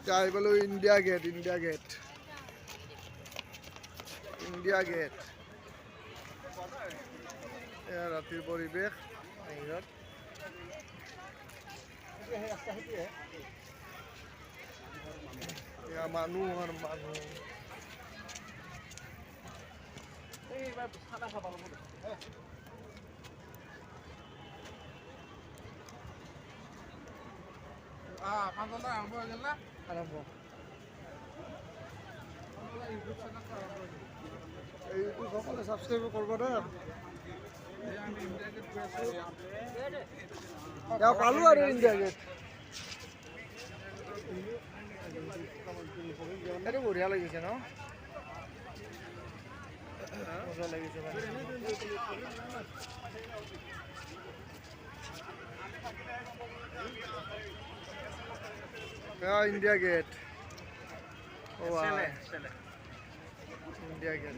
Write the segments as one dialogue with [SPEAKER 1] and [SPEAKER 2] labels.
[SPEAKER 1] যাই বলো India Gate India Gate India Gate এয়া ৰাতিৰ পৰিৱেশ বাহিৰত এয়া মানুহ আৰু মানুহ আৰম্ভ ইউটিউব সকলে সাবস্ক্রাইব করবো না পালো আর ইন্ডিয়া গেট এটা বঢ়িয়া লাগিছে ন মজা লাগিছে ইন্ডিয়া গেট ইন্ডিয়া গেট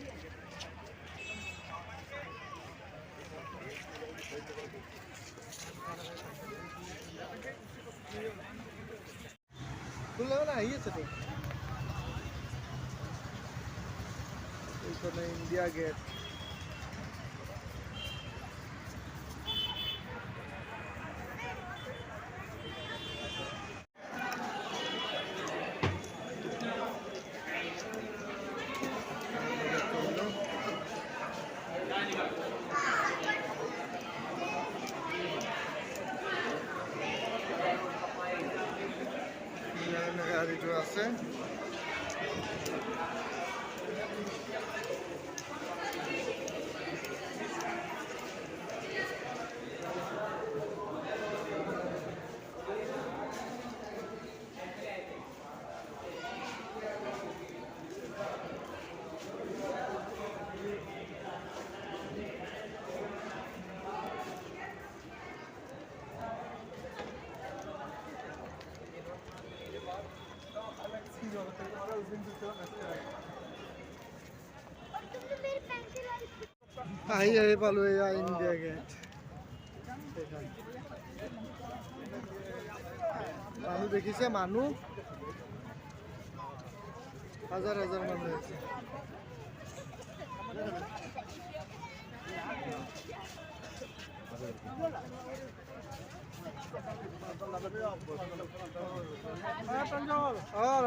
[SPEAKER 1] খুললে না আইছে তো এইখানে ইন্ডিয়া গেট গাড়িটো আছে আহি পালো এয়া ইন্ডিয়া গেট মানুহ দেখিছে মানুহ হাজার হাজার মানুহ আছে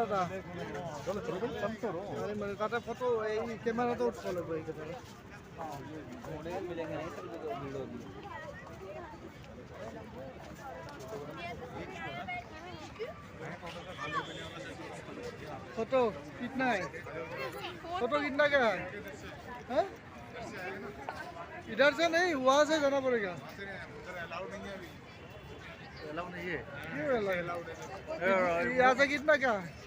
[SPEAKER 1] দাদা তাতে ফটো এই ক্যামেরাতে উঠব লাগব এই কথা फोटो कितना है फोटो कितना का है हाँ? इधर से नहीं वहाँ से जाना पड़ेगा अलाउ नहीं है क्यों अलाउ यहाँ से कितना क्या है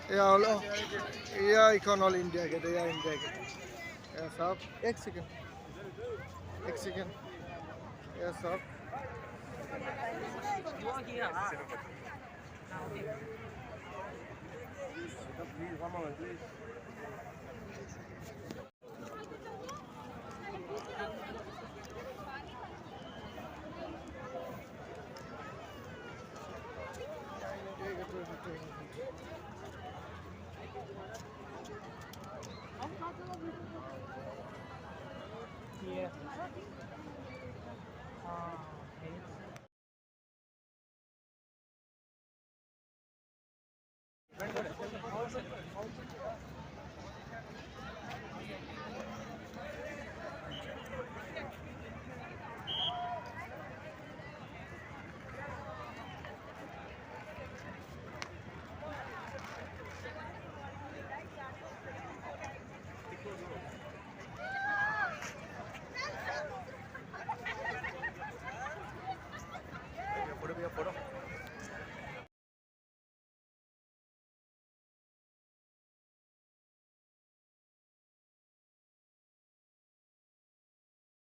[SPEAKER 1] या हलो या इकन हल इंडिया गेट या इंडिया गेट या सब एक सेकंड या सब